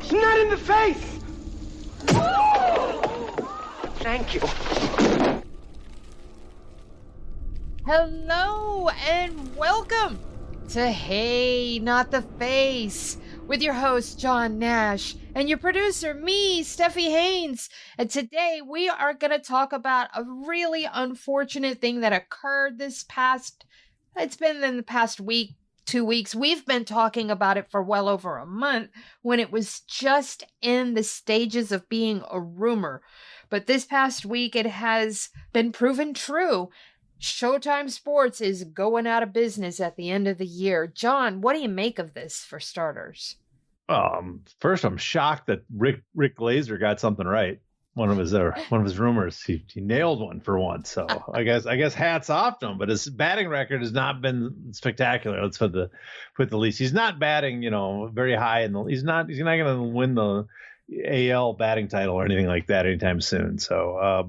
It's not in the face! Thank you. Hello and welcome to Hey, Not the Face with your host, John Nash, and your producer, me, Steffi Haynes. And today we are going to talk about a really unfortunate thing that occurred it's been in the past week, 2 weeks. We've been talking about it for well over a month when it was just in the stages of being a rumor. But this past week, it has been proven true. Showtime Sports is going out of business at the end of the year. John, what do you make of this, for starters? First, I'm shocked that Rick Glazer got something right. One of his rumors, he nailed one for once. So I guess hats off to him. But his batting record has not been spectacular. Let's put the least. He's not batting, very high, and he's not going to win the AL batting title or anything like that anytime soon. So,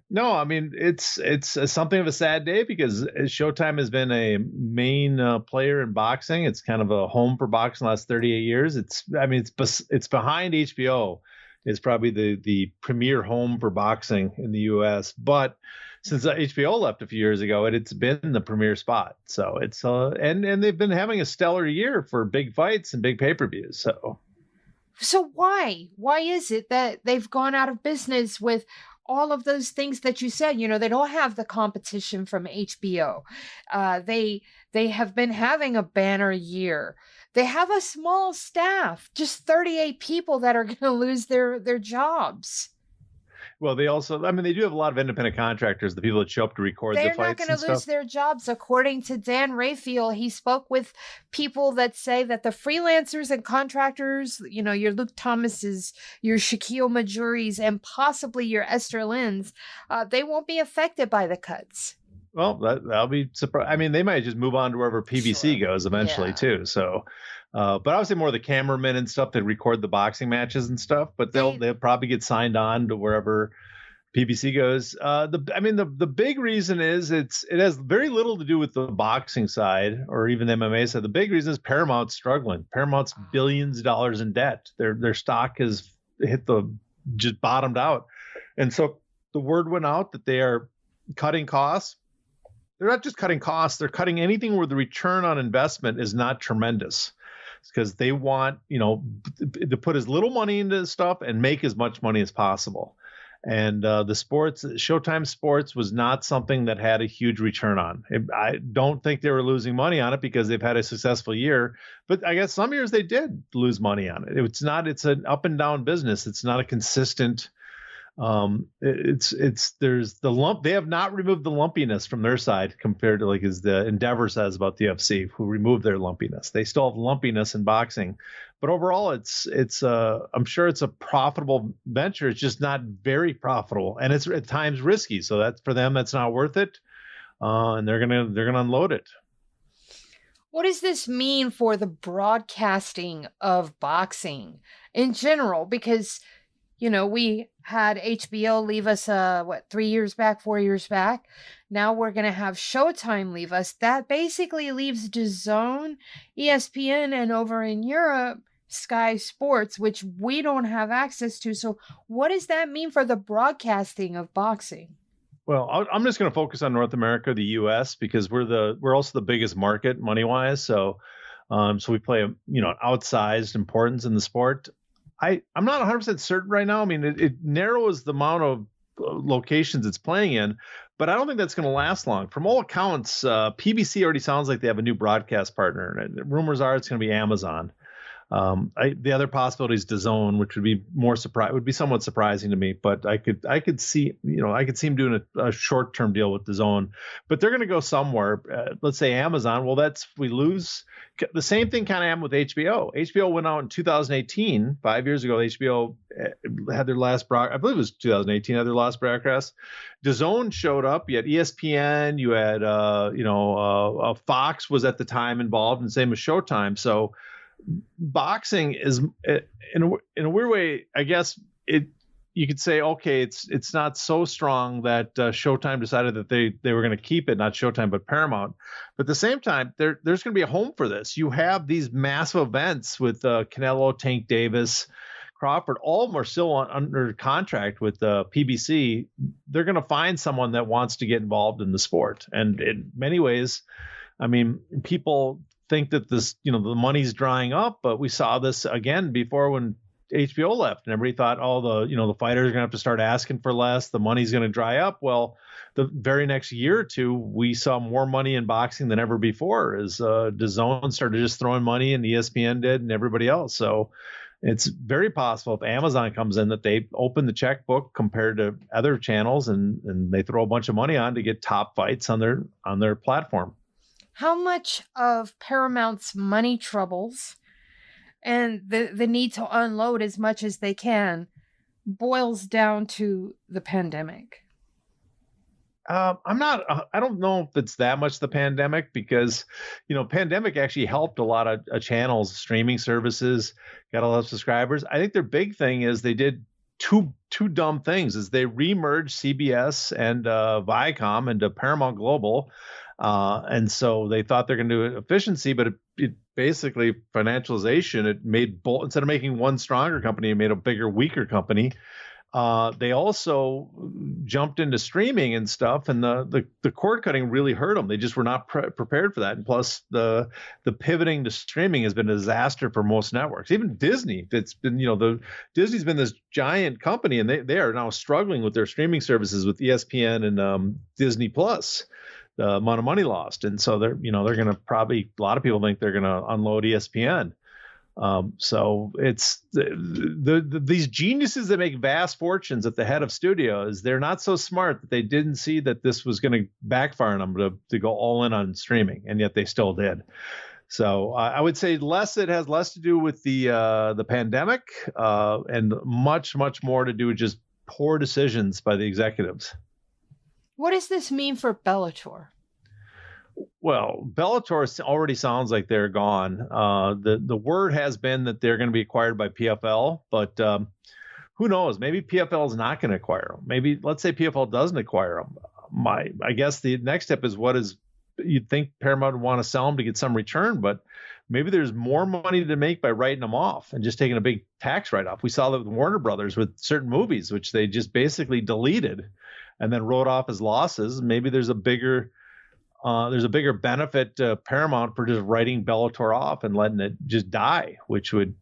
no, I mean, it's something of a sad day because Showtime has been a main player in boxing. It's kind of a home for boxing the last 38 years. It's behind HBO. It's probably the premier home for boxing in the U.S. But since HBO left a few years ago, it's been the premier spot. So it's and they've been having a stellar year for big fights and big pay-per-views. So why is it that they've gone out of business with all of those things that you said? They don't have the competition from HBO. They have been having a banner year. They have a small staff, just 38 people that are going to lose their jobs. Well, they also, they do have a lot of independent contractors, the people that show up to record the fights. They're not going to lose their jobs. According to Dan Rafael, he spoke with people that say that the freelancers and contractors, your Luke Thomases, your Shaquille Majuris, and possibly your Esther Lynn's, they won't be affected by the cuts. Well, that'll be surprised. They might just move on to wherever PBC goes eventually too. So, but obviously more the cameramen and stuff that record the boxing matches and stuff. But they'll probably get signed on to wherever PBC goes. The big reason is it has very little to do with the boxing side or even the MMA side. The big reason is Paramount's struggling. Paramount's billions of dollars in debt. Their stock has just bottomed out, and so the word went out that they are cutting costs. They're not just cutting costs, they're cutting anything where the return on investment is not tremendous. It's because they want, to put as little money into stuff and make as much money as possible. And Showtime Sports was not something that had a huge return on. I don't think they were losing money on it because they've had a successful year, but I guess some years they did lose money on it. It's an up and down business. It's not a consistent. There's the lump. They have not removed the lumpiness from their side compared to as the Endeavor says about the UFC, who removed their lumpiness. They still have lumpiness in boxing, but overall I'm sure it's a profitable venture. It's just not very profitable, and it's at times risky. So that's for them, that's not worth it. And they're gonna unload it. What does this mean for the broadcasting of boxing in general? Because we had HBO leave us, 4 years back. Now we're going to have Showtime leave us. That basically leaves DAZN, ESPN, and over in Europe, Sky Sports, which we don't have access to. So what does that mean for the broadcasting of boxing? Well, I'm just going to focus on North America, the U.S., because we're also the biggest market money-wise. So we play, outsized importance in the sport. I'm not 100% certain right now. It narrows the amount of locations it's playing in, but I don't think that's going to last long. From all accounts, PBC already sounds like they have a new broadcast partner. And rumors are it's going to be Amazon. The other possibility is DAZN, which would be somewhat surprising to me, but I could see him doing a short-term deal with DAZN, but they're going to go somewhere. Let's say Amazon. Well, we lose. The same thing kind of happened with HBO. HBO went out in 2018, 5 years ago. HBO had their last I believe it was 2018, had their last broadcast. DAZN showed up. You had ESPN. You had Fox was at the time involved, and same with Showtime. So boxing is in a weird way, I guess you could say, okay, it's not so strong that Showtime decided that they were going to keep it, not Showtime, but Paramount. But at the same time, there's going to be a home for this. You have these massive events with Canelo, Tank Davis, Crawford. All of them are still under contract with PBC. They're going to find someone that wants to get involved in the sport. And in many ways, I mean, people think that this, the money's drying up, but we saw this again before when HBO left and everybody thought, the fighters are going to have to start asking for less. The money's going to dry up. Well, the very next year or two, we saw more money in boxing than ever before as DAZN started just throwing money and ESPN did and everybody else. So it's very possible if Amazon comes in that they open the checkbook compared to other channels and they throw a bunch of money on to get top fights on their platform. How much of Paramount's money troubles and the need to unload as much as they can boils down to the pandemic? I don't know if it's that much the pandemic because, pandemic actually helped a lot of channels, streaming services, got a lot of subscribers. I think their big thing is they did two dumb things is they remerged CBS and Viacom into Paramount Global. And so they thought they're going to do efficiency, but it basically financialization. It made instead of making one stronger company, it made a bigger, weaker company. They also jumped into streaming and stuff, and the cord cutting really hurt them. They just were not prepared for that. And plus, the pivoting to streaming has been a disaster for most networks. Even Disney, it's been Disney's been this giant company, and they are now struggling with their streaming services with ESPN and Disney Plus. The amount of money lost, and so they're going to probably, a lot of people think they're going to unload ESPN. So it's these geniuses that make vast fortunes at the head of studios. They're not so smart that they didn't see that this was going to backfire on them to go all in on streaming, and yet they still did. So I would say it has less to do with the pandemic and much more to do with just poor decisions by the executives. What does this mean for Bellator? Well, Bellator already sounds like they're gone. The word has been that they're going to be acquired by PFL, but who knows? Maybe PFL is not going to acquire them. Maybe let's say PFL doesn't acquire them. I guess the next step is you'd think Paramount would want to sell them to get some return, but maybe there's more money to make by writing them off and just taking a big tax write-off. We saw that with Warner Brothers with certain movies, which they just basically deleted and then wrote off as losses. Maybe there's a bigger benefit to Paramount for just writing Bellator off and letting it just die, which would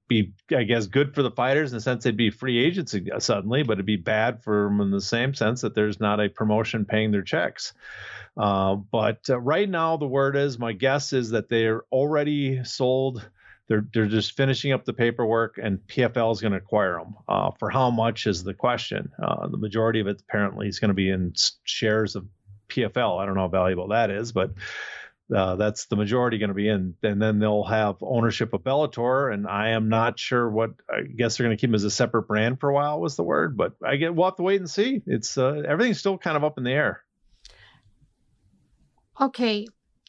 be, I guess, good for the fighters in the sense they'd be free agents suddenly, but it'd be bad for them in the same sense that there's not a promotion paying their checks. But right now, the word is, my guess is that they're already sold. They're just finishing up the paperwork, and PFL is going to acquire them. For how much is the question. The majority of it apparently is going to be in shares of PFL. I don't know how valuable that is, but that's the majority going to be in. And then they'll have ownership of Bellator, and I am not sure I guess they're going to keep them as a separate brand for a while was the word, but we'll have to wait and see. It's everything's still kind of up in the air. Okay,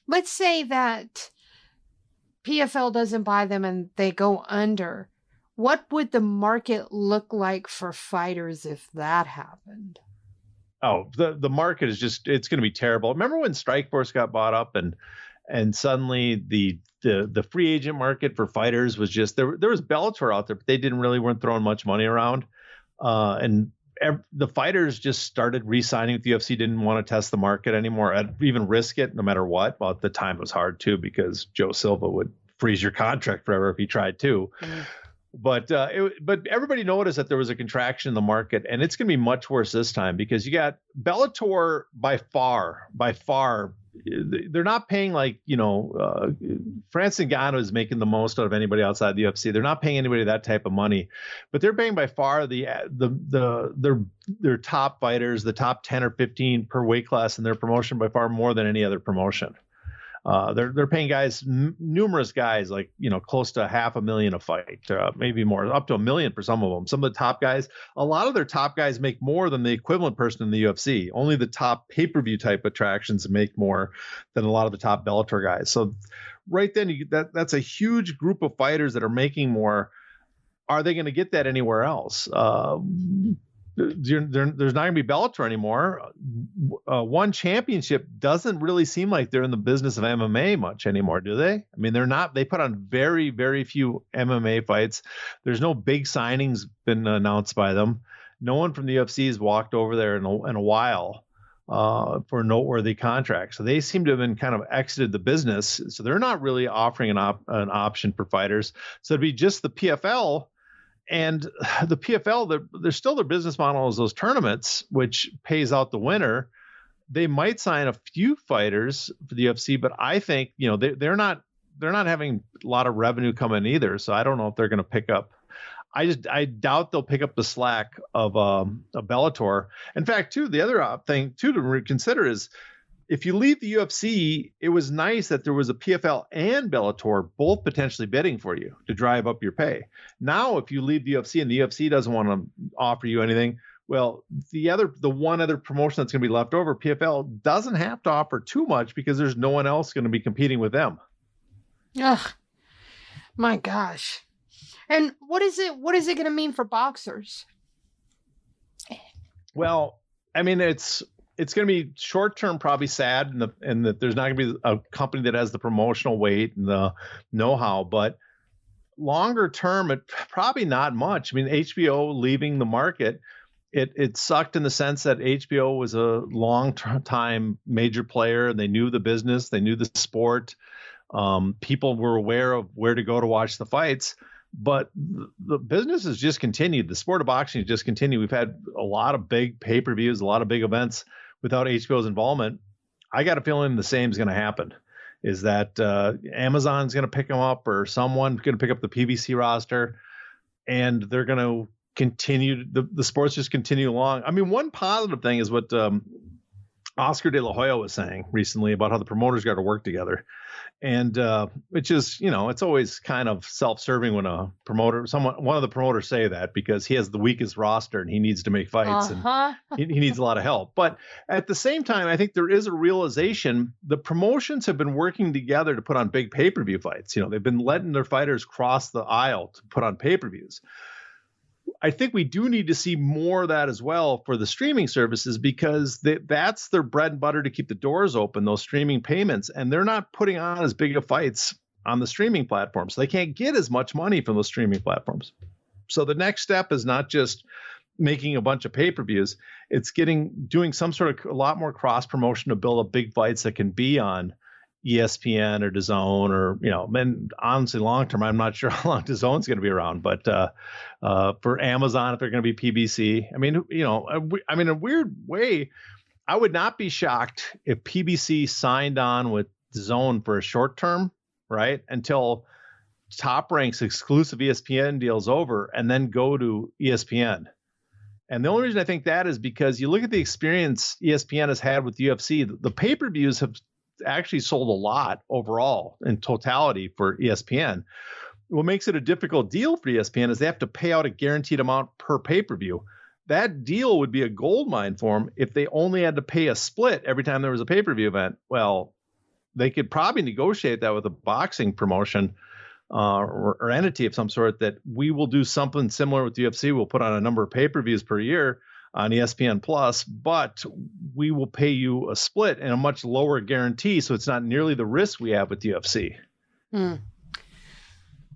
let's say that PFL doesn't buy them and they go under. What would the market look like for fighters if that happened? Oh, the market is it's going to be terrible. Remember when Strikeforce got bought up and suddenly the free agent market for fighters was just there was Bellator out there, but they weren't throwing much money around. And the fighters just started re-signing with the UFC, didn't want to test the market anymore, even risk it no matter what. Well, at the time it was hard too, because Joe Silva would freeze your contract forever if he tried to. Mm-hmm. But everybody noticed that there was a contraction in the market, and it's going to be much worse this time because you got Bellator by far, they're not paying like, Francis Ngannou is making the most out of anybody outside the UFC. They're not paying anybody that type of money, but they're paying by far their top fighters, the top 10 or 15 per weight class in their promotion by far more than any other promotion. They're paying guys, numerous guys, like, close to $500,000 a fight, maybe more, up to $1 million for some of them. Some of the top guys, a lot of their top guys make more than the equivalent person in the UFC. Only the top pay-per-view type attractions make more than a lot of the top Bellator guys. So right then, that's a huge group of fighters that are making more. are they going to get that anywhere else? There's not going to be Bellator anymore. One championship doesn't really seem like they're in the business of MMA much anymore, do they? I mean, they're not. They put on very, very few MMA fights. There's no big signings been announced by them. No one from the UFC has walked over there in a while for noteworthy contracts. So they seem to have been kind of exited the business. So they're not really offering an option for fighters. So it'd be just the PFL. And the PFL, they're still their business model is those tournaments, which pays out the winner. They might sign a few fighters for the UFC, but I think, they're not having a lot of revenue coming either. So I don't know if they're going to pick up. I doubt they'll pick up the slack of a Bellator. In fact, too, the other thing too to consider is, if you leave the UFC, it was nice that there was a PFL and Bellator both potentially bidding for you to drive up your pay. Now, if you leave the UFC and the UFC doesn't want to offer you anything, well, the one other promotion that's going to be left over, PFL, doesn't have to offer too much because there's no one else going to be competing with them. Ugh, my gosh. And what is it going to mean for boxers? Well, I mean, it's going to be short-term, probably sad, and that there's not going to be a company that has the promotional weight and the know-how. But longer term, it probably not much. I mean, HBO leaving the market, it sucked in the sense that HBO was a long-time major player, and they knew the business, they knew the sport. People were aware of where to go to watch the fights. But the business has just continued. The sport of boxing has just continued. We've had a lot of big pay-per-views, a lot of big events without HBO's involvement. I got a feeling the same is going to happen, is that Amazon's going to pick them up, or someone's going to pick up the PBC roster, and they're going to continue. The sports just continue along. I mean, one positive thing is what Oscar De La Hoya was saying recently about how the promoters got to work together. And which is, it's always kind of self-serving when one of the promoters say that, because he has the weakest roster and he needs to make fights and he needs a lot of help. But at the same time, I think there is a realization the promotions have been working together to put on big pay-per-view fights. They've been letting their fighters cross the aisle to put on pay-per-views. I think we do need to see more of that as well for the streaming services, because that's their bread and butter to keep the doors open, those streaming payments. And they're not putting on as big of fights on the streaming platforms. So they can't get as much money from those streaming platforms. So the next step is not just making a bunch of pay-per-views. It's doing some sort of a lot more cross promotion to build up big fights that can be on ESPN or DAZN, or, and honestly, long term, I'm not sure how long DAZN's going to be around, but for Amazon, if they're going to be PBC, I mean, in a weird way, I would not be shocked if PBC signed on with DAZN for a short term, right, until Top Rank's exclusive ESPN deal's over, and then go to ESPN. And the only reason I think that is because you look at the experience ESPN has had with UFC, the pay-per-views have actually sold a lot overall in totality for ESPN. What makes it a difficult deal for ESPN is they have to pay out a guaranteed amount per pay-per-view. That deal would be a goldmine for them if they only had to pay a split every time there was a pay-per-view event. Well, they could probably negotiate that with a boxing promotion or entity of some sort, that we will do something similar with the UFC. We'll put on a number of pay-per-views per year on ESPN Plus, but we will pay you a split and a much lower guarantee, so it's not nearly the risk we have with UFC. Let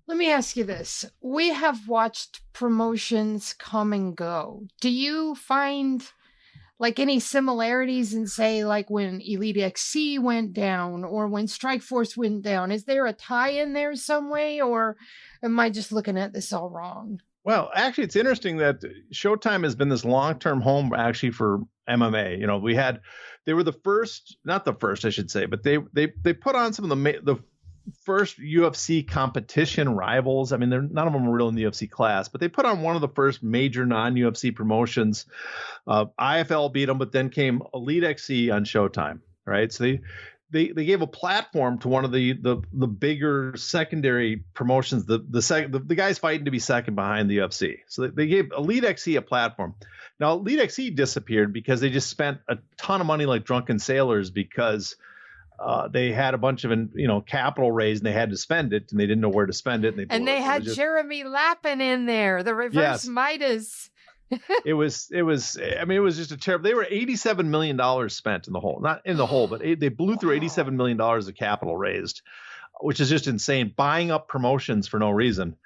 me ask you this. We have watched promotions come and go. Do you find any similarities in, say, when Elite XC went down or when Strikeforce went down? Is there a tie in there some way, or am I just looking at this all wrong? Well, actually, it's interesting that Showtime has been this long-term home actually for MMA. They were the first, not the first, I should say, but they put on some of the first UFC competition rivals. I mean, none of them were really in the UFC class, but they put on one of the first major non-UFC promotions. IFL beat them, but then came Elite XC on Showtime, right? So they gave a platform to one of the bigger secondary promotions, the guys fighting to be second behind the UFC. So they gave Elite XC a platform. Now, Elite XC disappeared because they just spent a ton of money like drunken sailors, because they had a bunch of capital raised, and they had to spend it, and they didn't know where to spend it, and they had Jeremy Lappin in there, the reverse Midas. It was just a terrible. They were $87 million spent in the hole, not in the hole, but they blew through $87 million of capital raised, which is just insane. Buying up promotions for no reason.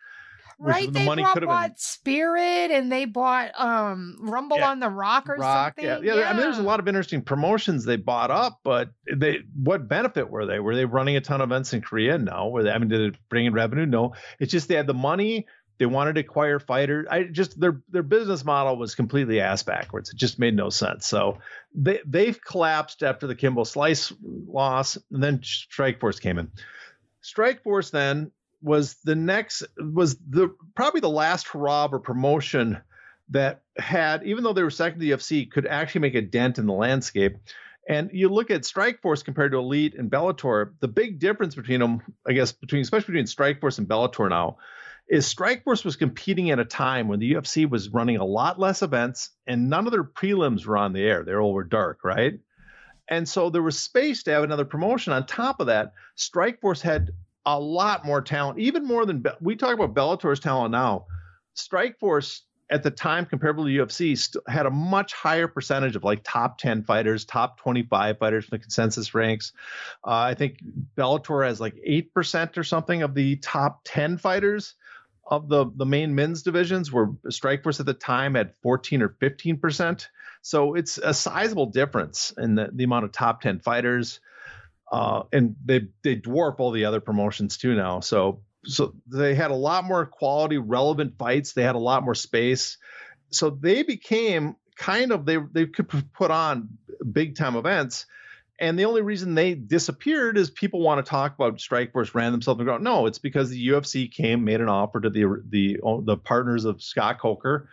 Right, they bought Spirit, and they bought Rumble on the Rock something. Yeah. I mean, there's a lot of interesting promotions they bought up, but what benefit were they? Were they running a ton of events in Korea? No. Did it bring in revenue? No. It's just they had the money. They wanted to acquire fighters. Their business model was completely ass backwards. It just made no sense. So they've collapsed after the Kimbo Slice loss, and then Strikeforce came in. Strikeforce then was probably the last hurrah or promotion that had, even though they were second to the UFC, could actually make a dent in the landscape. And you look at Strikeforce compared to Elite and Bellator, the big difference between them, I guess, especially between Strikeforce and Bellator now, is Strikeforce was competing at a time when the UFC was running a lot less events, and none of their prelims were on the air. They all were dark, right? And so there was space to have another promotion. On top of that, Strikeforce had a lot more talent, even more than we talk about Bellator's talent now. Strikeforce at the time, comparable to UFC, had a much higher percentage of like top 10 fighters, top 25 fighters from the consensus ranks. I think Bellator has like 8% or something of the top 10 fighters of the main men's divisions, where Strikeforce at the time had 14 or 15%. So it's a sizable difference in the amount of top 10 fighters. And they dwarf all the other promotions too now. So they had a lot more quality, relevant fights. They had a lot more space. So they became they could put on big time events. And the only reason they disappeared is people want to talk about Strikeforce ran themselves and go, no, it's because the UFC made an offer to the partners of Scott Coker,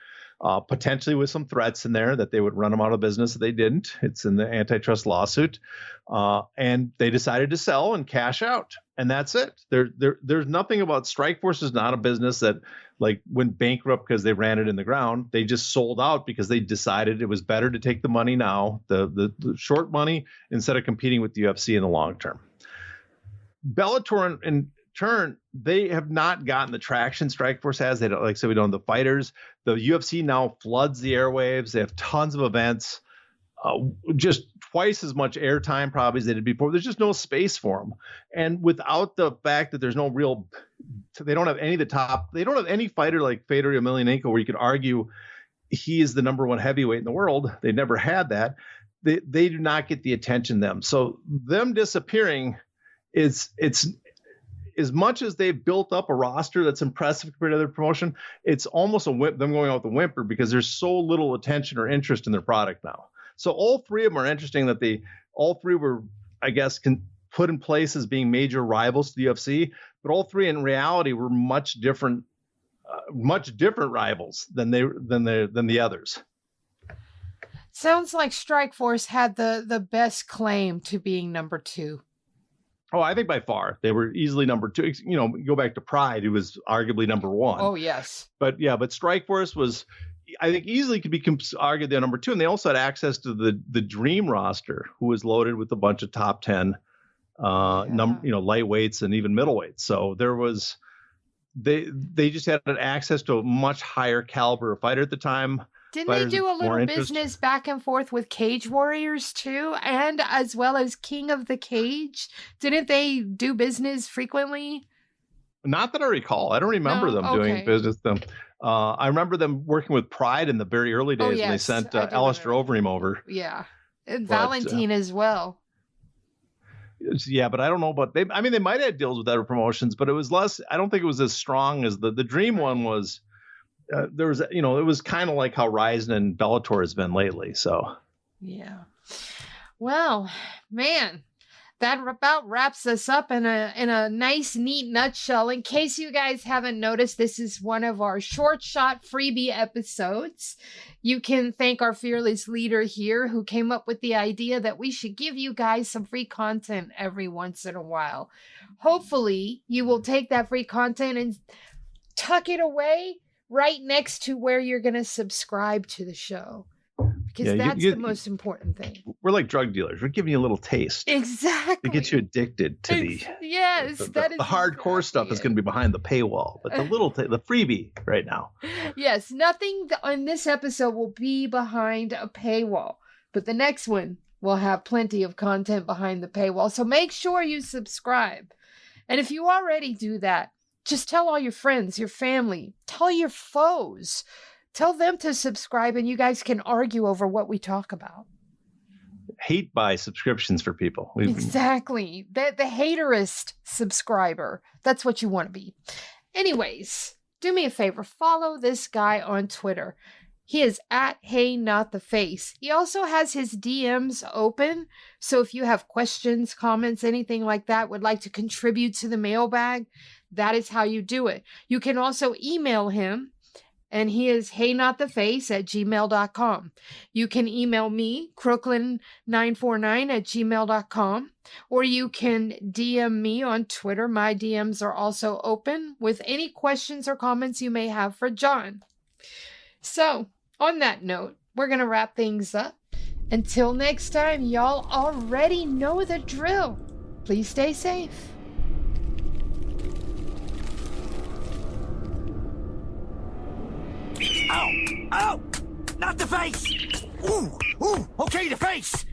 potentially with some threats in there that they would run them out of business if they didn't. It's in the antitrust lawsuit. And they decided to sell and cash out. And that's it. There's nothing about Strikeforce is not a business that went bankrupt because they ran it in the ground. They just sold out because they decided it was better to take the money now, the short money, instead of competing with the UFC in the long term. Bellator in turn, they have not gotten the traction Strikeforce has. They don't, we don't have the fighters. The UFC now floods the airwaves. They have tons of events, just twice as much airtime probably as they did before. There's just no space for them. And without the fact that there's no real, they don't have any of the top, they don't have any fighter like Fedor Emelianenko where you could argue he is the number one heavyweight in the world. They never had that. They do not get the attention them. So them disappearing it's as much as they've built up a roster that's impressive compared to other promotion, it's almost them going out with a whimper because there's so little attention or interest in their product now. So all three of them are interesting that all three were, I guess, put in place as being major rivals to the UFC, but all three in reality were much different rivals than the others. Sounds like Strikeforce had the best claim to being number two. Oh, I think by far they were easily number two. Go back to Pride, who was arguably number one. Oh, yes. But Strikeforce was, I think, easily could be argued their number two. And they also had access to the Dream roster, who was loaded with a bunch of top 10 lightweights and even middleweights. So there was, they just had access to a much higher caliber of fighter at the time. Didn't they do a little business back and forth with Cage Warriors too? And as well as King of the Cage? Didn't they do business frequently? Not that I recall. I don't remember them doing business with them. I remember them working with Pride in the very early days when they sent Alistair Overeem over. Yeah. And Valentine as well. Yeah, but I don't know about they might have had deals with other promotions, but it was less. I don't think it was as strong as the Dream one was. There was, it was kind of like how Ryzen and Bellator has been lately. So, yeah. Well, man, that about wraps us up in a nice, neat nutshell. In case you guys haven't noticed, this is one of our short shot freebie episodes. You can thank our fearless leader here who came up with the idea that we should give you guys some free content every once in a while. Hopefully, you will take that free content and tuck it away right next to where you're going to subscribe to the show. because that's the most important thing. We're like drug dealers. We're giving you a little taste. Exactly. To get you addicted to the hardcore stuff is going to be behind the paywall, but the the freebie right now. Yes, nothing on this episode will be behind a paywall, but the next one will have plenty of content behind the paywall. So make sure you subscribe. And if you already do that, just tell all your friends, your family, tell your foes. Tell them to subscribe and you guys can argue over what we talk about. Hate buy subscriptions for people. Exactly. The haterist subscriber. That's what you want to be. Anyways, do me a favor. Follow this guy on Twitter. He is at HeyNotTheFace. He also has his DMs open. So if you have questions, comments, anything like that, would like to contribute to the mailbag, that is how you do it. You can also email him. And he is heynottheface@gmail.com. You can email me, crooklyn949@gmail.com. Or you can DM me on Twitter. My DMs are also open with any questions or comments you may have for John. So, on that note, we're going to wrap things up. Until next time, y'all already know the drill. Please stay safe. Ow! Ow! Not the face! Ooh! Ooh! Okay, the face!